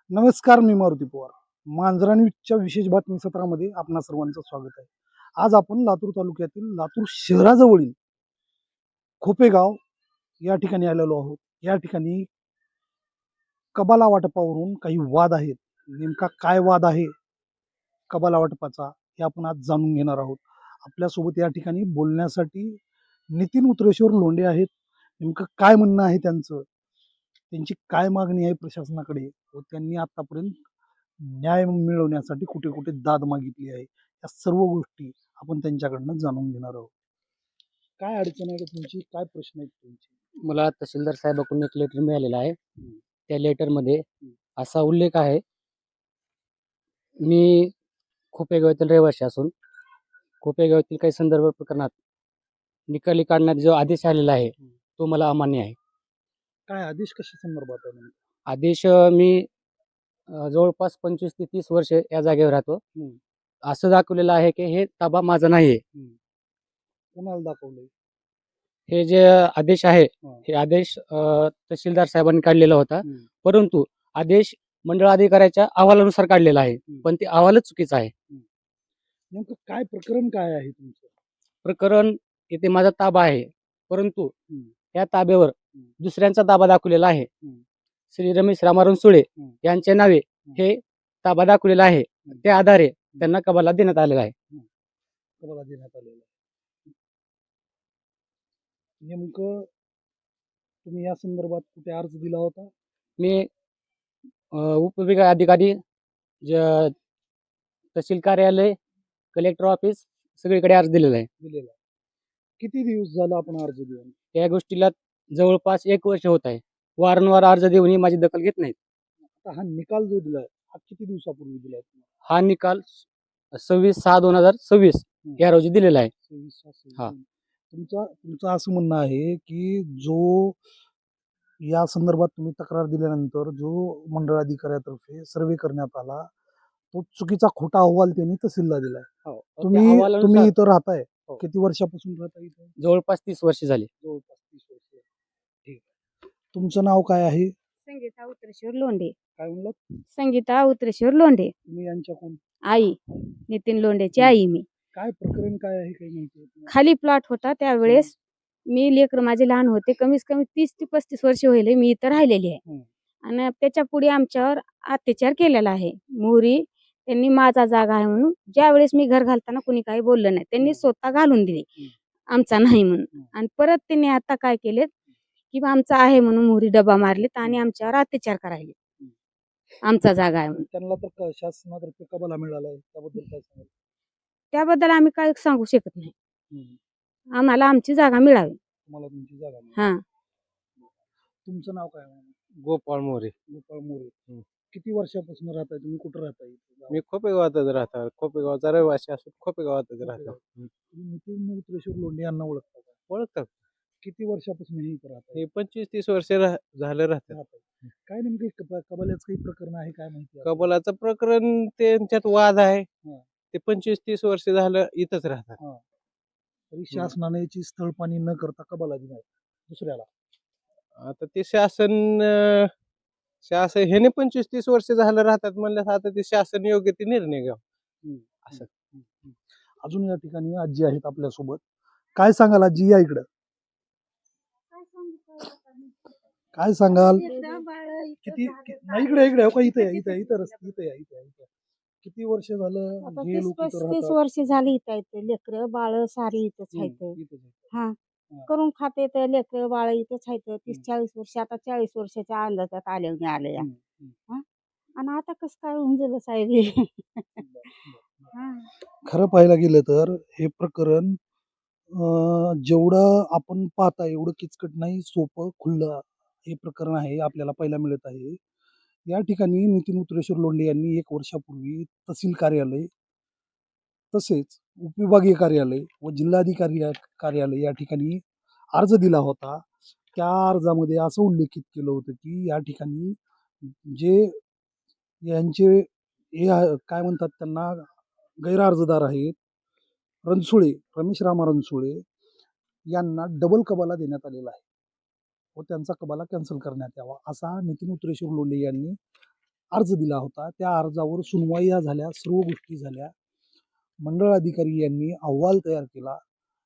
नमस्कार, मी मारुती पवार. मांजरा न्यूजच्या विशेष बातमी सत्रामध्ये आपणा सर्वांचं स्वागत आहे. आज आपण लातूर तालुक्यातील लातूर शहराजवळील खोपेगाव या ठिकाणी आलेलो आहोत. या ठिकाणी कबाला वाटपावरून काही वाद आहेत. नेमका काय वाद आहे कबाला वाटपाचा हे आपण आज जाणून घेणार आहोत. आपल्यासोबत या ठिकाणी बोलण्यासाठी नितीन उतरेश्वर लोंढे आहेत. नेमकं काय म्हणणं आहे त्यांचं, त्यांची काय मागणी आहे प्रशासनाकडे व त्यांनी आतापर्यंत न्याय मिळवण्यासाठी कुठे कुठे दाद मागितली आहे, या सर्व गोष्टी आपण त्यांच्याकडनं जाणून घेणार आहोत. काय अडचण आहे का तुमची, काय प्रश्न आहेत तुमचे? मला तहसीलदार साहेबाकडून एक लेटर मिळालेलं आहे. त्या लेटरमध्ये असा उल्लेख आहे, मी खोपेगाव येथील रहिवासी असून खोपेगाव येथील काही संदर्भ प्रकरणात निकाली काढण्यात जो आदेश आलेला आहे तो मला अमान्य आहे. काय आदेश कशा संदर्भात आहे नेमका? आदेश मी जवळपास 25 ते 30 वर्ष या जागेवर राहतो. असं दाखवलेलं आहे की हे ताबा माझा नाही आहे. कोणाला दाखवलंय? हे जे आदेश आहे हे आदेश तहसीलदार साहेबांनी काढलेला होता, परंतु आदेश मंडळ अधिकाऱ्याच्या अहवालानुसार काढलेला आहे, पण ते अहवालच चुकीचा आहे. नेमकं काय प्रकरण काय आहे तुमचं? प्रकरण येथे माझा ताबा आहे, परंतु या ताब्यावर दुसऱ्यांचा ताबा दाखवलेला आहे. श्री रमेश रामाराम सुळे यांच्या नावे हे ताबा दाखवलेला आहे. त्या आधारे त्यांना कबाला देण्यात आलेला आहे. कबाला देण्यात आलेला आहे. नेमकं तुम्ही या संदर्भात कुठे अर्ज दिला होता? मी उपविभाग अधिकारी तहसील कार्यालय, कलेक्टर ऑफिस सगळीकडे अर्ज दिलेला आहे. दिलेला. किती दिवस झाला आपण अर्ज देऊन? त्या गोष्टीला जवळपास 1 वर्ष होत आहे. वारंवार अर्ज देऊनही माझी दखल घेत नाहीत. आता हा निकाल जो दिलाय हा किती दिवसापूर्वी दिलाय तुम्हाला? हा निकाल 26/6/2026 या रोजी दिलेला आहे. 26/6. हा. तुमचं असं म्हणणं आहे की जो या संदर्भात तुम्ही तक्रार दिल्यानंतर जो मंडळ अधिकाऱ्यातर्फे सर्वे करण्यात आला तो चुकीचा खोटा अहवाल त्यांनी तहसीलला दिलाय. तुम्ही इथं राहताय, किती वर्षापासून राहताय इथं? जवळपास 30 वर्ष झाली. जवळपास 30 वर्ष. ठीक आहे. तुमचं नाव काय आहे? संगीता उतरेश्वर लोंढे. काय म्हणलं? संगीता उतरेश्वर लोंढे. तुम्ही यांच्या कोण? आई, नितीन लोंढेची आई मी. काय प्रकरण काय आहे काही माहिती आहे तुम्हाला? खाली प्लॉट होता त्यावेळेस मी लेकर माझे लहान होते, कमीत कमी 30 ते 35 वर्ष होईल मी इथं राहिलेली आहे. आणि त्याच्या पुढे आमच्यावर अत्याचार केलेला आहे. मोहरी त्यांनी माझा जागा आहे म्हणून ज्या वेळेस मी घर घालताना कुणी काही बोललं नाही, त्यांनी स्वतः घालून दिली आमचा नाही म्हणून. आणि परत त्यांनी आता काय केलेत की आमचा आहे म्हणून मोहरी डबा मारलेत आणि आमच्यावर अत्याचार करायले. आमचा जागा आहे म्हणून. त्यांना तर शासनातर्फे कबाला मिळाला आहे, त्याबद्दल काय सांगाल? त्याबद्दल आम्ही काय सांगू शकत नाही. आम्हाला आमची जागा मिळावी. तुम्हाला तुमची जागा मिळावी. हा. तुमचं नाव काय? गोपाळ मोरे. गोपाळ मोरे. किती वर्षापासून राहताय तुम्ही, कुठं राहताय? मी खोपेगावातच राहतो. खोपेगावचा रहिवासी असून खोपेगावातच राहतो. तुम्ही नितीन उतरेश्वर लोंढे यांना ओळखता का? ओळखतात. किती वर्षापासून हे इथं राहताय? हे 25-30 वर्ष झालं राहतात. काय नेमके कबाल्याचं काही प्रकरण आहे काय माहिती? कबलाचं प्रकरण त्यांच्यात वाद आहे. ते 25-30 वर्ष झालं इथंच राहतात. तरी शासनाने याची स्थळपाणी न करता कबाला दिलाय दुसऱ्याला. आता ते शासन ह्याने 25-30 वर्ष झालं राहतात म्हणल्यास आता ते शासन योग्य ते निर्णय घ्यावा असं. अजून या ठिकाणी आजी आहेत आपल्यासोबत. काय सांगाल आजी, या इकडं. काय सांगाल? किती इकडे इकडे हो का? इथे इथे इथे इथे इथे किती वर्ष झालं आता हे लोक 30-35 वर्ष झाली इथं लेकर बाळ सारी इथंच आहेत. हा. करून खाते तर लेकर बाळ इथंच आहेत. 30-40 वर्ष, आता 40 वर्षाच्या अंदाजात आले या. आणि आता कसं काय होऊन गेलं साहेब हे? खरं पाहायला गेलं तर हे प्रकरण जेवढं आपण पाहता एवढं किचकट नाही, सोपं खुल्लं हे प्रकरण आहे. आपल्याला पाहायला मिळत आहे. या ठिकाणी नितीन उतरेश्वर लोंढे यांनी 1 वर्षापूर्वी तहसील कार्यालय तसेच उपविभागीय कार्यालय व जिल्हाधिकारी कार्यालय या ठिकाणी अर्ज दिला होता. त्या अर्जामध्ये असं उल्लेखित केलं होतं की या ठिकाणी जे यांचे हे काय म्हणतात त्यांना गैरअर्जदार आहेत, रणसुळे, रमेश रामा रणसुळे यांना डबल कबाला देण्यात आलेला आहे व त्यांचा कबाला कॅन्सल करण्यात यावा असा नितीन उतरेश्वर लोंढे यांनी अर्ज दिला होता. त्या अर्जावर सुनवाई झाल्या, सर्व गोष्टी झाल्या. मंडळ अधिकारी यांनी अहवाल तयार केला.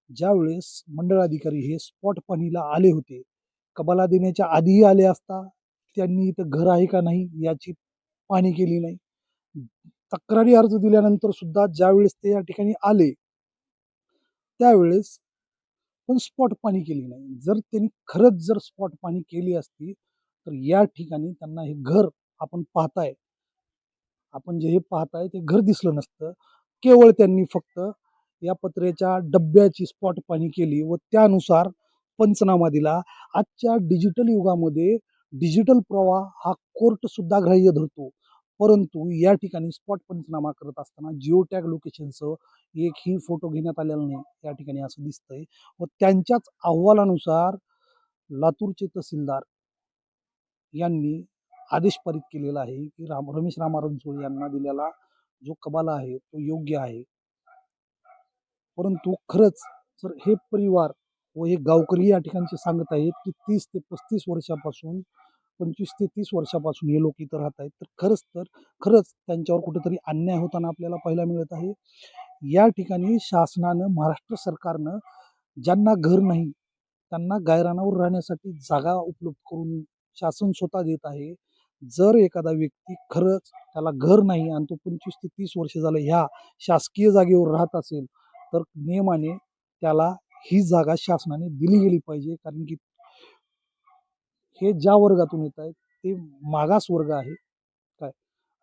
ज्यावेळेस मंडळ अधिकारी हे स्पॉट पाहणीला आले होते, कबाला देण्याच्या आधीही आले असता त्यांनी इथं घर आहे का नाही याची पाहणी केली नाही. तक्रारी अर्ज दिल्यानंतर सुद्धा ज्यावेळेस ते या ठिकाणी आले त्यावेळेस पण स्पॉट पाहणी केली नाही. जर त्यांनी खरंच जर स्पॉट पाहणी केली असती तर या ठिकाणी त्यांना हे घर आपण पाहताय, आपण जे हे पाहताय ते घर दिसलं नसतं. केवळ त्यांनी फक्त या पत्र्याच्या डब्याची स्पॉट पाहणी केली व त्यानुसार पंचनामा दिला. आजच्या डिजिटल युगामध्ये डिजिटल पुरावा हा कोर्ट सुद्धा ग्राह्य धरतो. परंतु या ठिकाणी स्पॉट पंचनामा करत असताना जिओ टॅग लोकेशनसह एकही फोटो घेण्यात आलेला नाही. या ठिकाणी असं दिसतंय व त्यांच्याच अहवालानुसार लातूरचे तहसीलदार यांनी आदेश पारित केलेला आहे की रमेश रामा रणसोळे यांना दिलेला जो कबाला आहे तो योग्य आहे. परंतु खरंच जर हे परिवार व हे गावकरी या ठिकाणचे सांगत आहेत की 30 ते 35 वर्षापासून 25 ते 30 वर्षापासून हे लोक इथं राहत आहेत, तर खरंच त्यांच्यावर कुठेतरी अन्याय होताना आपल्याला पाहायला मिळत आहे. या ठिकाणी शासनानं, महाराष्ट्र सरकारनं ज्यांना घर नाही त्यांना गायरानावर राहण्यासाठी जागा उपलब्ध करून शासन स्वतः देत आहे. जर एखादा व्यक्ती खरंच त्याला घर नाही आणि तो 25 ते 30 वर्ष झालं ह्या शासकीय जागेवर राहत असेल तर नियमाने त्याला ही जागा शासनाने दिली गेली पाहिजे. कारण की हे ज्या वर्गातून येत आहेत ते मागास वर्ग आहे काय,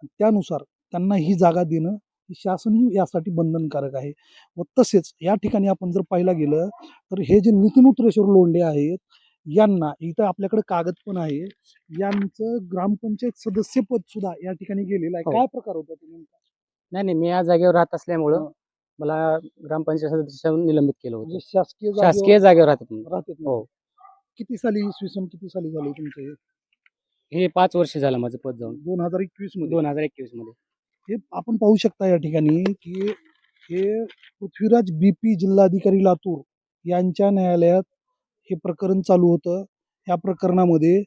त्यानुसार त्यांना ही जागा देणं ही शासनही यासाठी बंधनकारक आहे. व तसेच या ठिकाणी आपण जर पाहायला गेलं तर हे जे नितीन उत्रेश्वर लोंढे आहेत यांना इथं आपल्याकडे कागद पण आहे, यांचं ग्रामपंचायत सदस्य पद सुद्धा या ठिकाणी गेलेलं आहे. हो. काय प्रकार होता ते नेमका? नाही मी या जागेवर राहत असल्यामुळं हा. मला ग्रामपंचायत सदस्याहून निलंबित केलं म्हणजे होतं. शासकीय शासकीय जागेवर राहतात म्हणून. राहतात ना. हो. किती साली, इसवी सन किती साली झाले तुमचे हे? हे 5 वर्ष झालं माझं पद जाऊन 2021 मध्ये. 2021 मध्ये. हे आपण पाहू शकता या ठिकाणी की हे पृथ्वीराज बीपी जिल्हाधिकारी लातूर यांच्या न्यायालयात हे प्रकरण चालू होतं. या प्रकरणामध्ये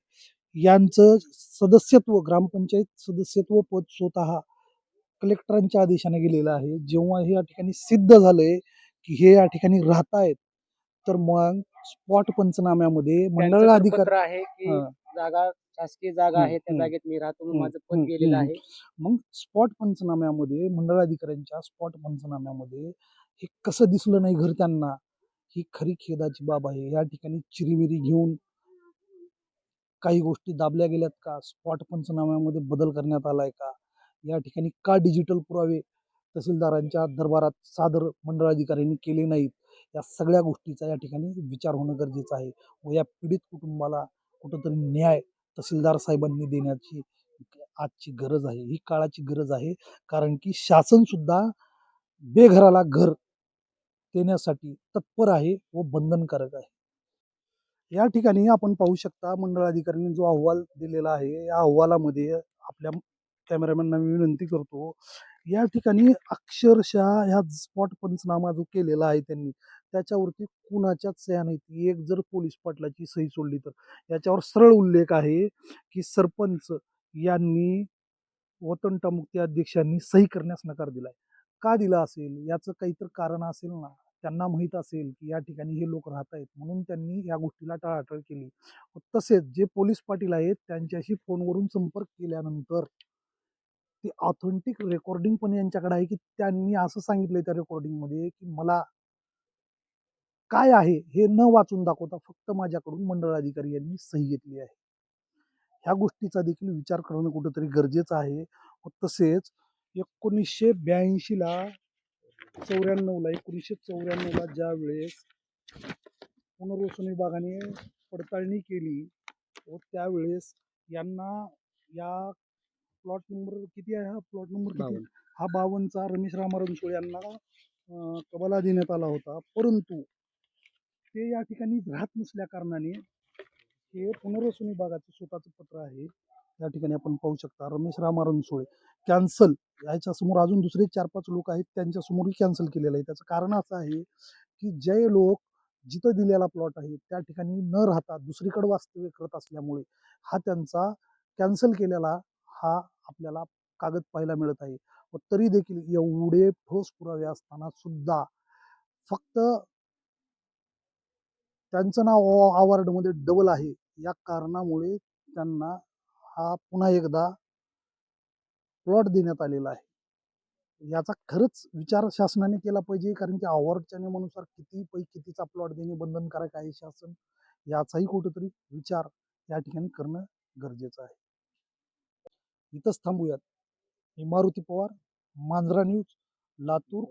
यांचं सदस्यत्व, ग्रामपंचायत सदस्यत्व पद स्वतः कलेक्टरांच्या आदेशाने गेलेलं आहे. जेव्हा हे या ठिकाणी सिद्ध झालंय की हे या ठिकाणी राहतायत तर मग स्पॉट पंचनाम्यामध्ये त्यांचं मंडळ तर अधिकारी पत्र आहे की हा. जागा शासकीय जागा आहे, त्या हम्म. जागेत मी राहतो म्हणून हम्म. माझं पद गेलेलं आहे. मग स्पॉट पंचनाम्यामध्ये मंडळ अधिकाऱ्यांच्या स्पॉट पंचनाम्यामध्ये हे कसं दिसलं नाही घर त्यांना, ही खरी खेदाची बाब आहे. या ठिकाणी चिरीमिरी घेऊन काही गोष्टी दाबल्या गेल्यात का? स्पॉट पंचनाम्यामध्ये बदल करण्यात आलाय का? या ठिकाणी का डिजिटल पुरावे तहसीलदारांच्या दरबारात सादर मंडळ अधिकाऱ्यांनी केले नाहीत? या सगळ्या गोष्टीचा या ठिकाणी विचार होणं गरजेचं आहे व या पीडित कुटुंबाला कुठंतरी न्याय तहसीलदार साहेबांनी देण्याची आजची गरज आहे. ही काळाची गरज आहे. कारण की शासन सुद्धा बेघराला घर देण्यासाठी तत्पर आहे व बंधनकारक आहे. या ठिकाणी आपण पाहू शकता मंडळ अधिकाऱ्यांनी जो अहवाल दिलेला आहे, या अहवालामध्ये आपल्या कॅमेरामॅनना मी विनंती करतो, या ठिकाणी अक्षरशः ह्या स्पॉट पंचनामा जो केलेला आहे त्यांनी त्याच्यावरती कुणाच्याच सह्या नाहीत. एक जर पोलीस पाटलाची सही सोडली तर याच्यावर सरळ उल्लेख आहे की सरपंच यांनी व तंटामुक्ती अध्यक्षांनी सही करण्यास नकार दिलाय. का दिला असेल याचं काहीतरी कारण असेल ना. त्यांना माहीत असेल की या ठिकाणी हे लोक राहत आहेत म्हणून त्यांनी या गोष्टीला टाळाटाळ केली. तसेच जे पोलीस पाटील आहेत त्यांच्याशी फोनवरून संपर्क केल्यानंतर ती ऑथेंटिक रेकॉर्डिंग पण यांच्याकडे आहे की त्यांनी असं सांगितलंय त्या रेकॉर्डिंगमध्ये की मला काय आहे हे न वाचून दाखवता फक्त माझ्याकडून मंडळ अधिकारी यांनी सही घेतली आहे. ह्या गोष्टीचा देखील विचार करणं कुठंतरी गरजेचं आहे. व तसेच 1982ला 1994ला ज्या वेळेस पुनर्वसन विभागाने पडताळणी केली व त्यावेळेस यांना या प्लॉट नंबर किती आहे, हा प्लॉट नंबर किती आहे? हा 52चा रमेश रामा रणसोळे यांना कबाला देण्यात आला होता. परंतु ते या ठिकाणी राहत नसल्या कारणाने हे पुनर्वसन विभागाचं स्वतःचं पत्र आहे. या ठिकाणी आपण पाहू शकता रमेश रामा रणसोळे कॅन्सल, याच्या समोर अजून दुसरे 4-5 लोक आहेत त्यांच्यासमोरही कॅन्सल केलेलं आहे. त्याचं कारण असं आहे की जे लोक जिथं दिलेला प्लॉट आहे त्या ठिकाणी न राहता दुसरीकडे वास्तव्य करत असल्यामुळे हा त्यांचा कॅन्सल केलेला हा आपल्याला कागद पाहायला मिळत आहे. व तरी देखील एवढे ठोस पुरावे असताना सुद्धा फक्त त्यांचं नाव अवॉर्डमध्ये डबल आहे, या कारणामुळे त्यांना हा पुन्हा एकदा प्लॉट देण्यात आलेला आहे. याचा खरंच विचार शासनाने केला पाहिजे, कारण की अवॉर्डच्या नियमानुसार किती पैकी कितीचा प्लॉट देणे बंधनकारक आहे शासन, याचाही कुठेतरी विचार या ठिकाणी करणं गरजेचं आहे. इथंच थांबूयात. मी मारुती पवार, मांजरा न्यूज, लातूर.